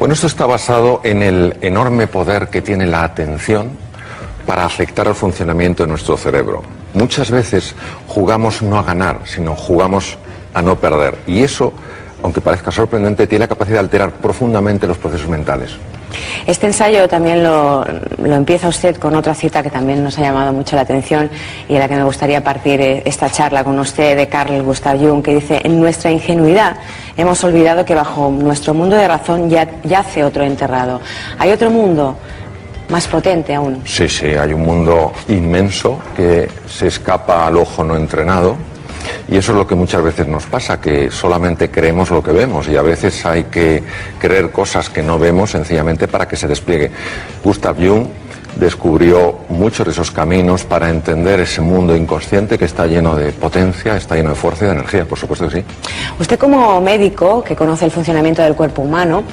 Bueno, esto está basado en el enorme poder que tiene la atención para afectar al funcionamiento de nuestro cerebro. Muchas veces jugamos no a ganar, sino jugamos a no perder. Y eso, aunque parezca sorprendente, tiene la capacidad de alterar profundamente los procesos mentales. Este ensayo también lo empieza usted con otra cita que también nos ha llamado mucho la atención y a la que me gustaría partir esta charla con usted, de Carl Gustav Jung, que dice: en nuestra ingenuidad hemos olvidado que bajo nuestro mundo de razón yace otro enterrado. Hay otro mundo más potente aún. Sí, hay un mundo inmenso que se escapa al ojo no entrenado. Y eso es lo que muchas veces nos pasa, que solamente creemos lo que vemos y a veces hay que creer cosas que no vemos sencillamente para que se despliegue. Gustav Jung descubrió muchos de esos caminos para entender ese mundo inconsciente que está lleno de potencia, está lleno de fuerza y de energía, por supuesto que sí. Usted, como médico que conoce el funcionamiento del cuerpo humano,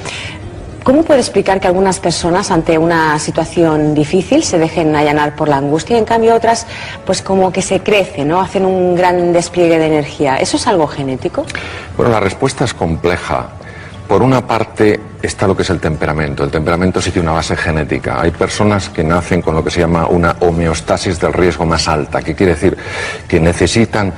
¿cómo puede explicar que algunas personas ante una situación difícil se dejen allanar por la angustia y en cambio otras pues como que se crecen, ¿no? Hacen un gran despliegue de energía? ¿Eso es algo genético? Bueno, la respuesta es compleja. Por una parte está lo que es el temperamento. El temperamento sí tiene una base genética. Hay personas que nacen con lo que se llama una homeostasis del riesgo más alta, que quiere decir que necesitan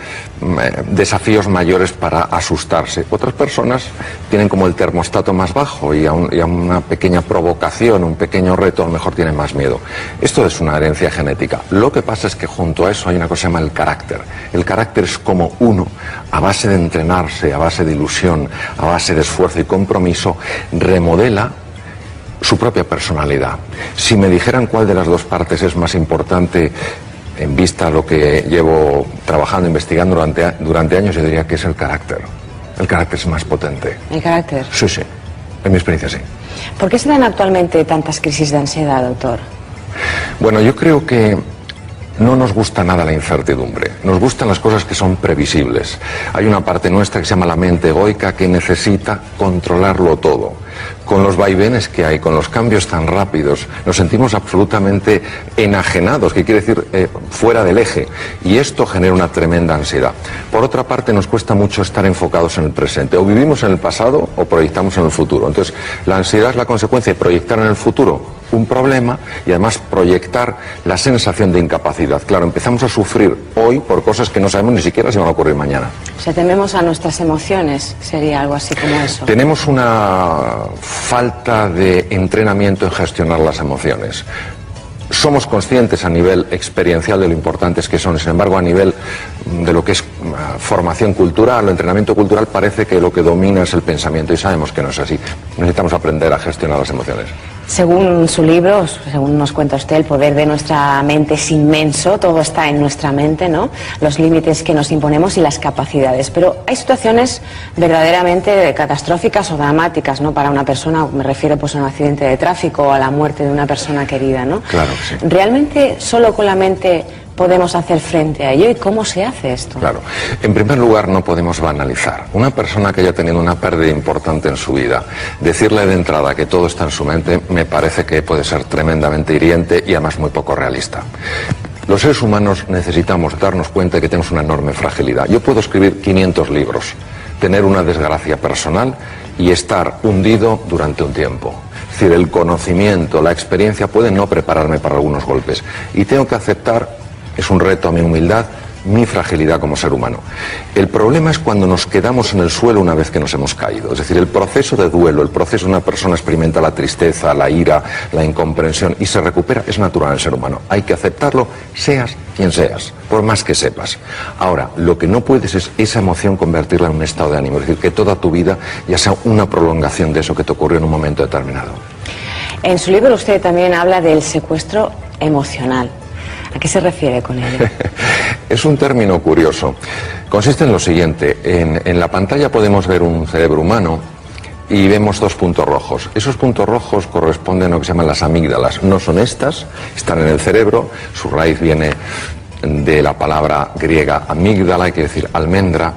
desafíos mayores para asustarse. Otras personas tienen como el termostato más bajo y a una pequeña provocación, un pequeño reto, a lo mejor tienen más miedo. Esto es una herencia genética. Lo que pasa es que junto a eso hay una cosa que se llama el carácter. El carácter es como uno, a base de entrenarse, a base de ilusión, a base de esfuerzo y compromiso, remodela su propia personalidad. Si me dijeran cuál de las dos partes es más importante en vista a lo que llevo trabajando, investigando durante años, yo diría que es el carácter. El carácter es más potente. ¿El carácter? Sí, en mi experiencia sí. ¿Por qué se dan actualmente tantas crisis de ansiedad, doctor? Bueno, yo creo que no nos gusta nada la incertidumbre, nos gustan las cosas que son previsibles. Hay una parte nuestra que se llama la mente egoica que necesita controlarlo todo. Con los vaivenes que hay, con los cambios tan rápidos, nos sentimos absolutamente enajenados, que quiere decir fuera del eje, y esto genera una tremenda ansiedad. Por otra parte, nos cuesta mucho estar enfocados en el presente, o vivimos en el pasado o proyectamos en el futuro. Entonces, la ansiedad es la consecuencia de proyectar en el futuro un problema y además proyectar la sensación de incapacidad. Claro, empezamos a sufrir hoy por cosas que no sabemos ni siquiera si van a ocurrir mañana. O sea, tememos a nuestras emociones, sería algo así como eso. Tenemos una falta de entrenamiento en gestionar las emociones. Somos conscientes a nivel experiencial de lo importantes que son, sin embargo, a nivel de lo que es formación cultural o entrenamiento cultural, parece que lo que domina es el pensamiento y sabemos que no es así. Necesitamos aprender a gestionar las emociones. Según su libro, según nos cuenta usted, el poder de nuestra mente es inmenso, todo está en nuestra mente, ¿no? Los límites que nos imponemos y las capacidades. Pero hay situaciones verdaderamente catastróficas o dramáticas, ¿no? Para una persona, me refiero pues a un accidente de tráfico o a la muerte de una persona querida, ¿no? Claro que sí. ¿Realmente solo con la mente podemos hacer frente a ello? ¿Y cómo se hace esto? Claro. En primer lugar, no podemos banalizar. Una persona que haya tenido una pérdida importante en su vida, decirle de entrada que todo está en su mente, me parece que puede ser tremendamente hiriente y además muy poco realista. Los seres humanos necesitamos darnos cuenta de que tenemos una enorme fragilidad. Yo puedo escribir 500 libros, tener una desgracia personal y estar hundido durante un tiempo. Es decir, el conocimiento, la experiencia pueden no prepararme para algunos golpes. Y tengo que aceptar, es un reto a mi humildad, mi fragilidad como ser humano. El problema es cuando nos quedamos en el suelo una vez que nos hemos caído. Es decir, el proceso de duelo, el proceso de una persona experimenta la tristeza, la ira, la incomprensión y se recupera, es natural en el ser humano. Hay que aceptarlo, seas quien seas, por más que sepas. Ahora, lo que no puedes es esa emoción convertirla en un estado de ánimo. Es decir, que toda tu vida ya sea una prolongación de eso que te ocurrió en un momento determinado. En su libro usted también habla del secuestro emocional. ¿A qué se refiere con ello? Es un término curioso. Consiste en lo siguiente. En la pantalla podemos ver un cerebro humano y vemos dos puntos rojos. Esos puntos rojos corresponden a lo que se llaman las amígdalas. No son estas, están en el cerebro. Su raíz viene de la palabra griega amígdala, que quiere decir almendra.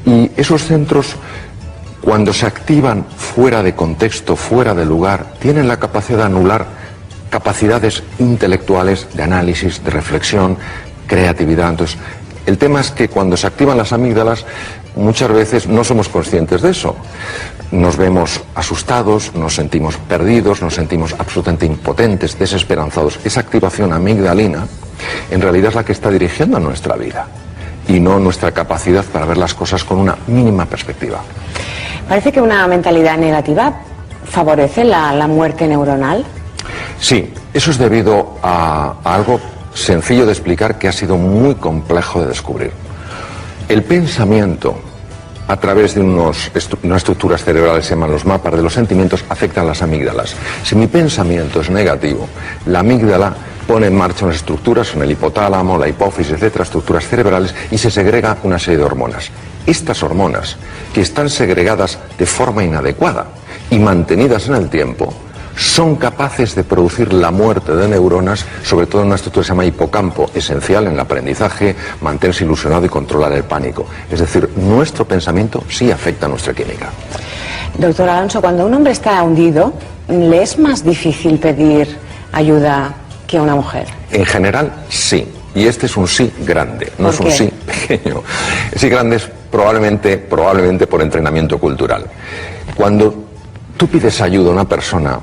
Y esos centros, cuando se activan fuera de contexto, fuera de lugar, tienen la capacidad de anular capacidades intelectuales, de análisis, de reflexión, creatividad. Entonces, el tema es que cuando se activan las amígdalas, muchas veces no somos conscientes de eso. nos vemos asustados, nos sentimos perdidos, nos sentimos absolutamente impotentes, desesperanzados. Esa activación amigdalina en realidad es la que está dirigiendo nuestra vida y no nuestra capacidad para ver las cosas con una mínima perspectiva. Parece que una mentalidad negativa favorece la muerte neuronal. Sí, eso es debido a algo sencillo de explicar que ha sido muy complejo de descubrir. El pensamiento, a través de unas estructuras cerebrales que se llaman los mapas de los sentimientos, afectan las amígdalas. Si mi pensamiento es negativo, la amígdala pone en marcha unas estructuras, son el hipotálamo, la hipófisis, etcétera, estructuras cerebrales, y se segrega una serie de hormonas. Estas hormonas, que están segregadas de forma inadecuada y mantenidas en el tiempo, son capaces de producir la muerte de neuronas, sobre todo en una estructura que se llama hipocampo, esencial en el aprendizaje, mantenerse ilusionado y controlar el pánico. Es decir, nuestro pensamiento sí afecta a nuestra química. Doctor Alonso, cuando un hombre está hundido, ¿le es más difícil pedir ayuda que a una mujer? En general, sí. Y este es un sí grande, no es un sí pequeño. El sí grande es probablemente por entrenamiento cultural. Cuando tú pides ayuda a una persona,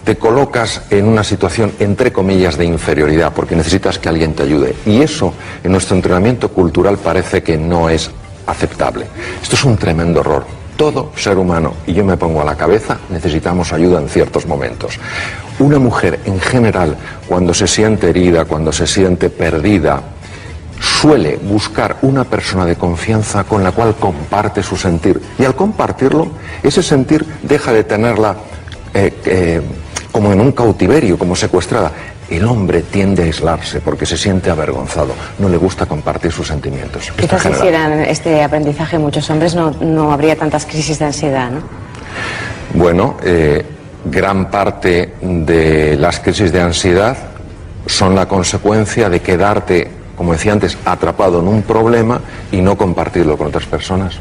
te colocas en una situación, entre comillas, de inferioridad, porque necesitas que alguien te ayude. Y eso, en nuestro entrenamiento cultural, parece que no es aceptable. Esto es un tremendo error. Todo ser humano, y yo me pongo a la cabeza, necesitamos ayuda en ciertos momentos. Una mujer, en general, cuando se siente herida, cuando se siente perdida, suele buscar una persona de confianza con la cual comparte su sentir. Y al compartirlo, ese sentir deja de tenerla como en un cautiverio, como secuestrada. El hombre tiende a aislarse porque se siente avergonzado, no le gusta compartir sus sentimientos. Quizás si hicieran este aprendizaje muchos hombres no habría tantas crisis de ansiedad, ¿no? Bueno, gran parte de las crisis de ansiedad son la consecuencia de quedarte, como decía antes, atrapado en un problema y no compartirlo con otras personas.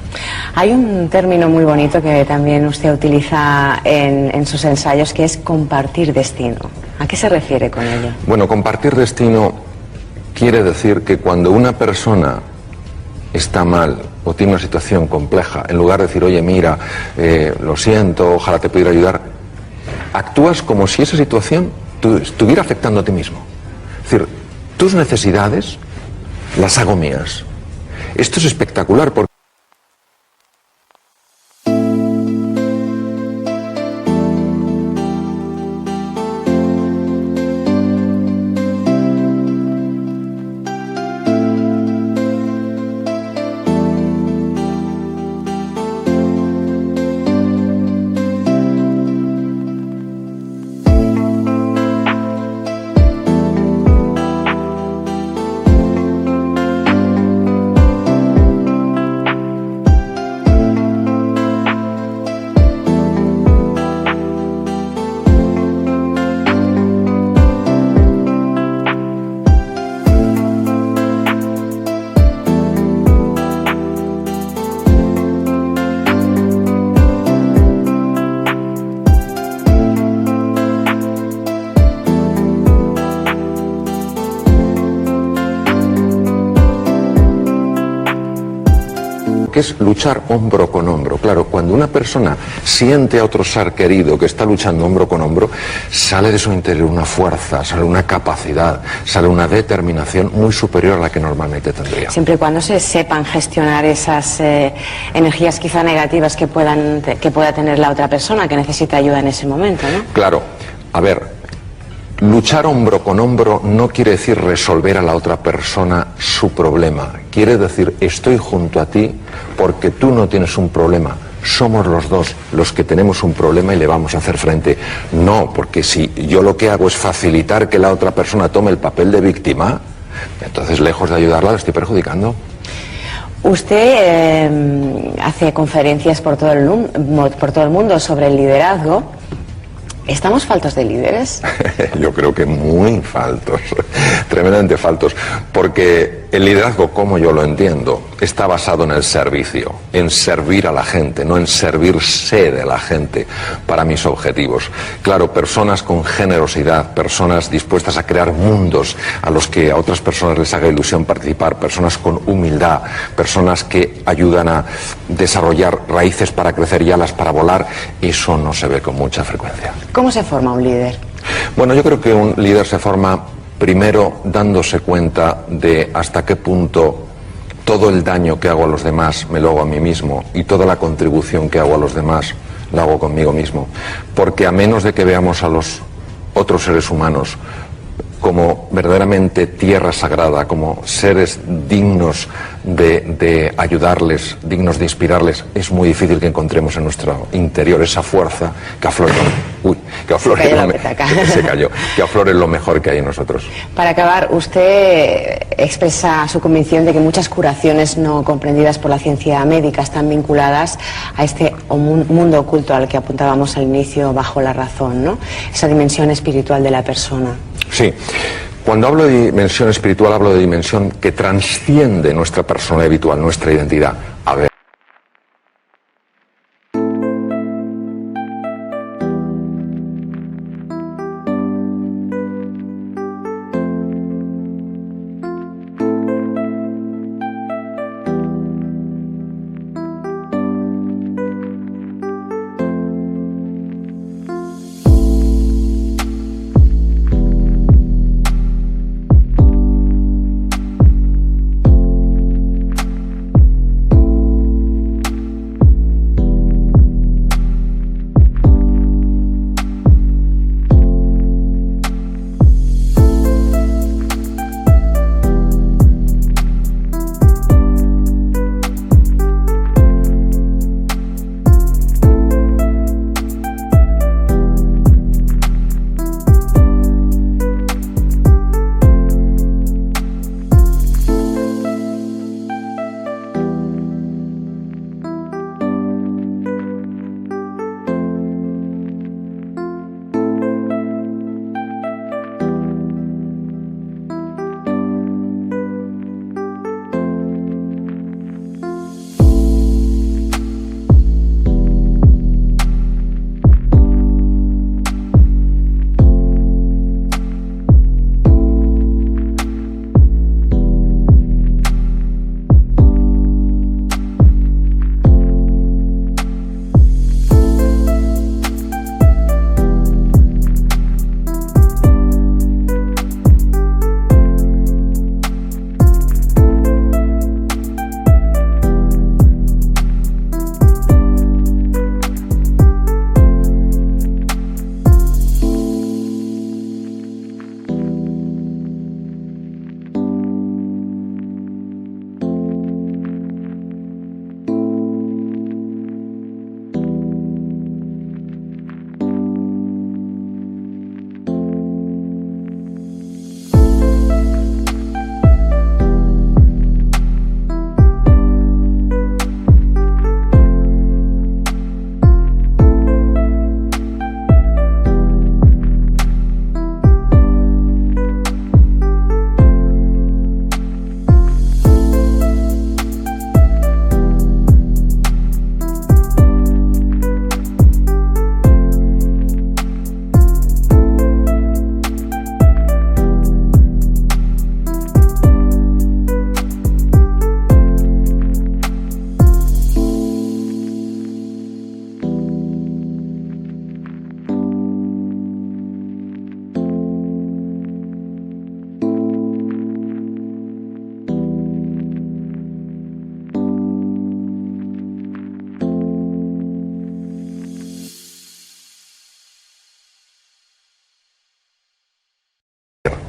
Hay un término muy bonito que también usted utiliza en sus ensayos, que es compartir destino. ¿A qué se refiere con ello? Bueno, compartir destino quiere decir que cuando una persona está mal o tiene una situación compleja, en lugar de decir, oye, mira, lo siento, ojalá te pudiera ayudar, actúas como si esa situación estuviera afectando a ti mismo. Es decir, tus necesidades las hago mías. Esto es espectacular porque que es luchar hombro con hombro. Claro, cuando una persona siente a otro ser querido que está luchando hombro con hombro, sale de su interior una fuerza, sale una capacidad, sale una determinación muy superior a la que normalmente tendría. Siempre y cuando se sepan gestionar esas energías quizá negativas que pueda tener la otra persona que necesita ayuda en ese momento, ¿no? Claro, a ver, luchar hombro con hombro no quiere decir resolver a la otra persona su problema. Quiere decir, estoy junto a ti porque tú no tienes un problema. Somos los dos los que tenemos un problema y le vamos a hacer frente. No, porque si yo lo que hago es facilitar que la otra persona tome el papel de víctima, entonces lejos de ayudarla la estoy perjudicando. Usted hace conferencias por todo el mundo sobre el liderazgo. ¿Estamos faltos de líderes? Yo creo que muy faltos, tremendamente faltos, porque el liderazgo, como yo lo entiendo, está basado en el servicio, en servir a la gente, no en servirse de la gente para mis objetivos. Claro, personas con generosidad, personas dispuestas a crear mundos a los que a otras personas les haga ilusión participar, personas con humildad, personas que ayudan a desarrollar raíces para crecer y alas para volar, eso no se ve con mucha frecuencia. ¿Cómo se forma un líder? Bueno, yo creo que un líder se forma primero dándose cuenta de hasta qué punto todo el daño que hago a los demás me lo hago a mí mismo y toda la contribución que hago a los demás la hago conmigo mismo. Porque a menos de que veamos a los otros seres humanos como verdaderamente tierra sagrada, como seres dignos de ayudarles, dignos de inspirarles, es muy difícil que encontremos en nuestro interior esa fuerza que aflore, que aflore lo mejor que hay en nosotros. Para acabar, usted expresa su convicción de que muchas curaciones no comprendidas por la ciencia médica están vinculadas a este mundo oculto al que apuntábamos al inicio, bajo la razón, ¿no? Esa dimensión espiritual de la persona. Sí, cuando hablo de dimensión espiritual hablo de dimensión que trasciende nuestra persona habitual, nuestra identidad. A ver.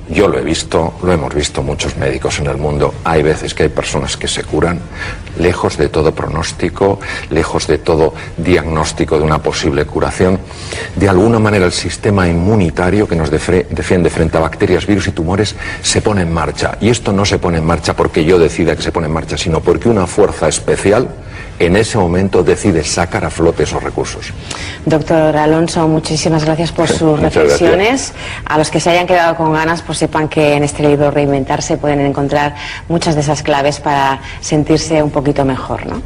Yo lo he visto, lo hemos visto muchos médicos en el mundo. Hay veces que hay personas que se curan lejos de todo pronóstico, lejos de todo diagnóstico de una posible curación. De alguna manera el sistema inmunitario que nos defiende frente a bacterias, virus y tumores se pone en marcha. Y esto no se pone en marcha porque yo decida que se pone en marcha, sino porque una fuerza especial en ese momento decides sacar a flote esos recursos. Doctor Alonso, muchísimas gracias por sus reflexiones. A los que se hayan quedado con ganas, pues sepan que en este libro Reinventarse pueden encontrar muchas de esas claves para sentirse un poquito mejor, ¿no?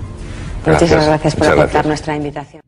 Muchísimas gracias por aceptar nuestra invitación.